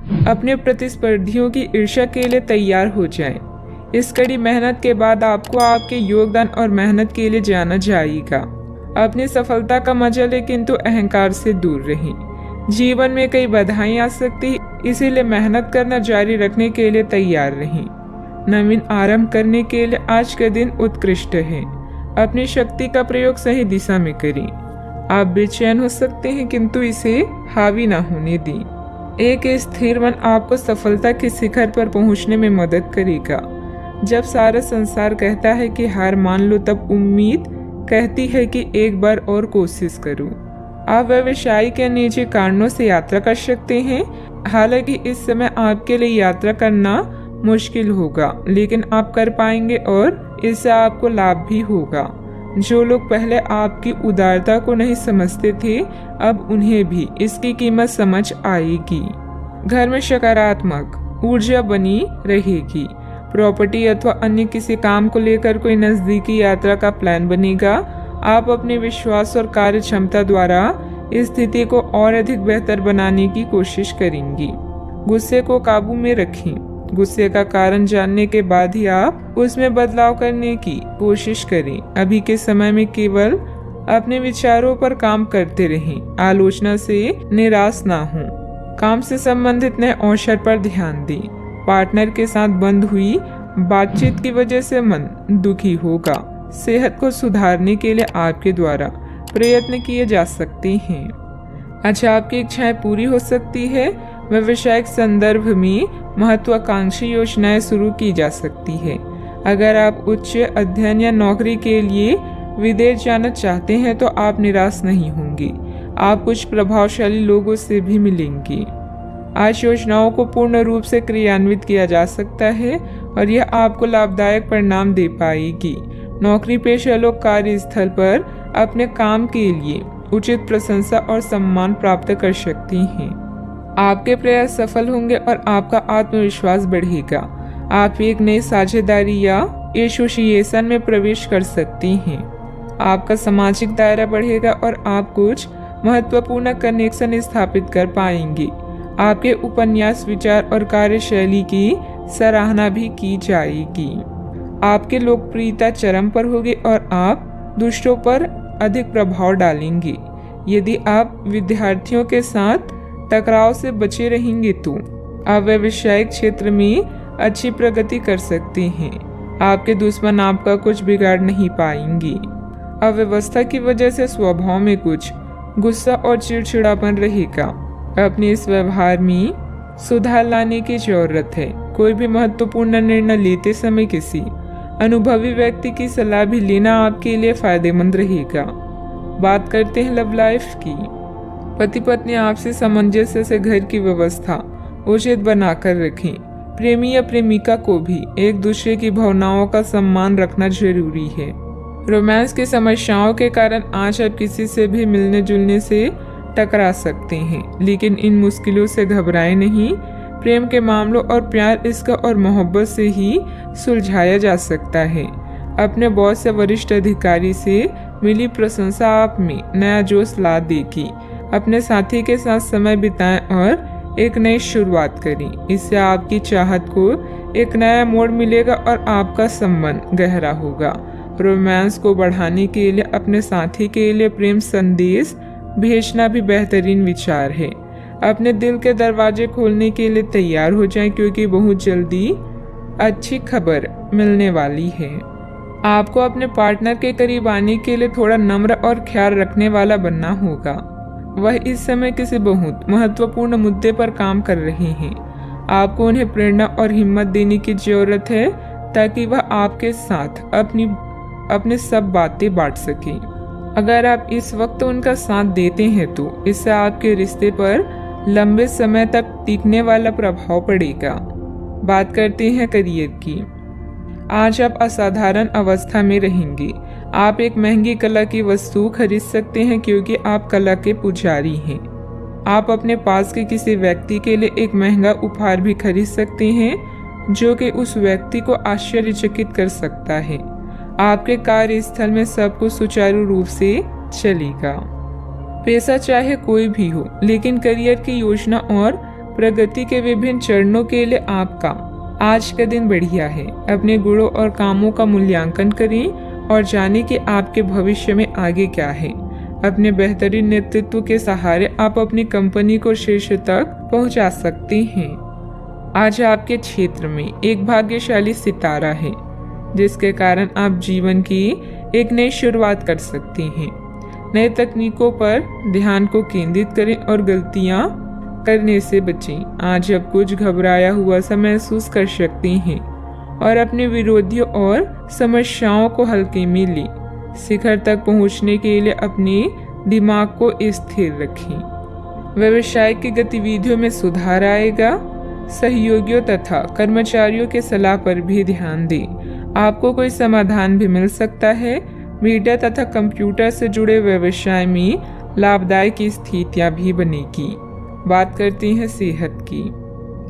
अपने प्रतिस्पर्धियों की ईर्ष्या के लिए तैयार हो जाएं। इस कड़ी मेहनत के बाद आपको आपके योगदान और मेहनत के लिए जाना जाएगा। अपनी सफलता का मजा लें, किंतु अहंकार से दूर रहें। जीवन में कई बाधाएं आ सकती है, इसीलिए मेहनत करना जारी रखने के लिए तैयार रहें। नवीन आरंभ करने के लिए आज का दिन उत्कृष्ट है। अपनी शक्ति का प्रयोग सही दिशा में करें। आप बेचैन हो सकते हैं, किंतु इसे हावी ना होने दें। एक स्थिर मन आपको सफलता के शिखर पर पहुंचने में मदद करेगा। जब सारा संसार कहता है कि हार मान लो, तब उम्मीद कहती है कि एक बार और कोशिश करो। आप व्यवसायिक या निजी कारणों से यात्रा कर सकते हैं। हालांकि इस समय आपके लिए यात्रा करना मुश्किल होगा, लेकिन आप कर पाएंगे और इससे आपको लाभ भी होगा। जो लोग पहले आपकी उदारता को नहीं समझते थे, अब उन्हें भी इसकी कीमत समझ आएगी। घर में सकारात्मक ऊर्जा बनी रहेगी। प्रॉपर्टी अथवा अन्य किसी काम को लेकर कोई नजदीकी यात्रा का प्लान बनेगा। आप अपने विश्वास और कार्य क्षमता द्वारा इस स्थिति को और अधिक बेहतर बनाने की कोशिश करेंगी। गुस्से को काबू में रखें। गुस्से का कारण जानने के बाद ही आप उसमें बदलाव करने की कोशिश करें। अभी के समय में केवल अपने विचारों पर काम करते रहें। आलोचना से निराश ना हो। काम से संबंधित नए अवसर पर ध्यान दें। पार्टनर के साथ बंद हुई बातचीत की वजह से मन दुखी होगा। सेहत को सुधारने के लिए आपके द्वारा प्रयत्न किए जा सकते हैं। अच्छा, आपकी इच्छाएं पूरी हो सकती है। व्यवसायिक संदर्भ में महत्वाकांक्षी योजनाएं शुरू की जा सकती है। अगर आप उच्च अध्ययन या नौकरी के लिए विदेश जाना चाहते हैं तो आप निराश नहीं होंगे। आप कुछ प्रभावशाली लोगों से भी मिलेंगे। आज योजनाओं को पूर्ण रूप से क्रियान्वित किया जा सकता है और यह आपको लाभदायक परिणाम दे पाएगी। नौकरी पेशा लोग कार्यस्थल पर अपने काम के लिए उचित प्रशंसा और सम्मान प्राप्त कर सकते हैं। आपके प्रयास सफल होंगे और आपका आत्मविश्वास बढ़ेगा। आप एक नई साझेदारी या एसोसिएशन में प्रवेश कर सकते हैं। आपका सामाजिक दायरा बढ़ेगा और आप कुछ महत्वपूर्ण कनेक्शन स्थापित कर पाएंगे। आपके उपन्यास, विचार और कार्यशैली की सराहना भी की जाएगी। आपकी लोकप्रियता चरम पर होगी और आप दूसरों पर अधिक प्रभाव डालेंगे। यदि आप विद्यार्थियों के साथ टकराव से बचे रहेंगे तो आप व्यावसायिक क्षेत्र में अच्छी प्रगति कर सकते हैं। आपके दुश्मन आपका कुछ बिगाड़ नहीं पाएंगे। अव्यवस्था की वजह से स्वभाव में कुछ गुस्सा और चिड़चिड़ापन रहेगा। अपने इस व्यवहार में सुधार लाने की जरूरत है। कोई भी महत्वपूर्ण निर्णय लेते समय किसी अनुभवी व्यक्ति की सलाह भी लेना आपके लिए फायदेमंद रहेगा। बात करते हैं लव लाइफ की। पति पत्नी आपसी सामंजस्य से घर की व्यवस्था उचित बनाकर रखें। प्रेमी या प्रेमिका को भी एक दूसरे की भावनाओं का सम्मान रखना जरूरी है। रोमांस की समस्याओं के कारण आज आप किसी से भी मिलने जुलने से टकरा सकते हैं, लेकिन इन मुश्किलों से घबराएं नहीं। प्रेम के मामलों और प्यार, इश्क और मोहब्बत से ही सुलझाया जा सकता है। अपने बॉस या वरिष्ठ अधिकारी से मिली प्रशंसा आप में नया जोश ला देगी। अपने साथी के साथ समय बिताएं और एक नई शुरुआत करें। इससे आपकी चाहत को एक नया मोड़ मिलेगा और आपका संबंध गहरा होगा। रोमांस को बढ़ाने के लिए अपने साथी के लिए प्रेम संदेश भेजना भी बेहतरीन विचार है। अपने दिल के दरवाजे खोलने के लिए तैयार हो जाएं, क्योंकि बहुत जल्दी अच्छी खबर मिलने वाली है। आपको अपने पार्टनर के करीब आने के लिए थोड़ा नम्र और ख्याल रखने वाला बनना होगा। वह इस समय किसी बहुत महत्वपूर्ण मुद्दे पर काम कर रहे हैं। आपको उन्हें प्रेरणा और हिम्मत देने की जरूरत है ताकि वह आपके साथ अपनी सब बातें बांट सकें। अगर आप इस वक्त उनका साथ देते हैं तो इससे आपके रिश्ते पर लंबे समय तक टिकने वाला प्रभाव पड़ेगा। बात करते हैं करियर की। आज आप असाधारण अवस्था में रहेंगे। आप एक महंगी कला की वस्तु खरीद सकते हैं क्योंकि आप कला के पुजारी हैं। आप अपने पास के किसी व्यक्ति के लिए एक महंगा उपहार भी खरीद सकते हैं जो कि उस व्यक्ति को आश्चर्यचकित कर सकता है। आपके कार्यस्थल में सब कुछ सुचारू रूप से चलेगा। पेशा चाहे कोई भी हो, लेकिन करियर की योजना और प्रगति के विभिन्न चरणों के लिए आपका आज का दिन बढ़िया है। अपने गुणों और कामों का मूल्यांकन करें और जानें कि आपके भविष्य में आगे क्या है। अपने बेहतरीन नेतृत्व के सहारे आप अपनी कंपनी को शीर्ष तक पहुंचा सकते हैं। आज आपके क्षेत्र में एक भाग्यशाली सितारा है, जिसके कारण आप जीवन की एक नई शुरुआत कर सकते हैं। नए तकनीकों पर ध्यान को केंद्रित करें और गलतियां करने से बचें। आज आप कुछ घबराया हुआ सा महसूस कर सकते हैं और अपने विरोधियों और समस्याओं को हल्के में लें। शिखर तक पहुंचने के लिए अपने दिमाग को स्थिर रखें। व्यवसाय की गतिविधियों में सुधार आएगा। सहयोगियों तथा कर्मचारियों के सलाह पर भी ध्यान दें। आपको कोई समाधान भी मिल सकता है। मीडिया तथा कंप्यूटर से जुड़े व्यवसाय में लाभदायक स्थितियां भी बनेगी। बात करते हैं सेहत की।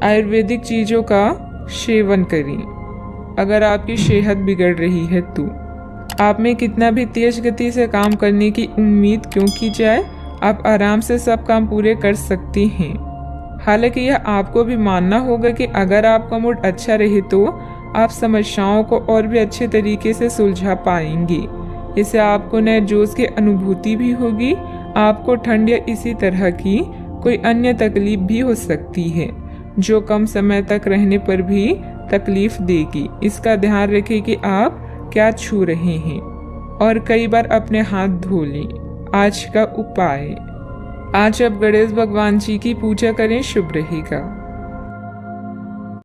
आयुर्वेदिक चीजों का सेवन करें। अगर आपकी सेहत बिगड़ रही है तो आप में कितना भी तेज गति से काम करने की उम्मीद क्यों की जाए, आप आराम से सब काम पूरे कर सकते हैं। हालांकि यह आपको भी मानना होगा कि अगर आपका मूड अच्छा रहे तो आप समस्याओं को और भी अच्छे तरीके से सुलझा पाएंगे। इससे आपको नए जोश की अनुभूति भी होगी। आपको ठंड या इसी तरह की कोई अन्य तकलीफ भी हो सकती है, जो कम समय तक रहने पर भी तकलीफ देगी। इसका ध्यान रखें कि आप क्या छू रहे हैं और कई बार अपने हाथ धो लें। आज का उपाय, आज आप गणेश भगवान जी की पूजा करें, शुभ रहेगा।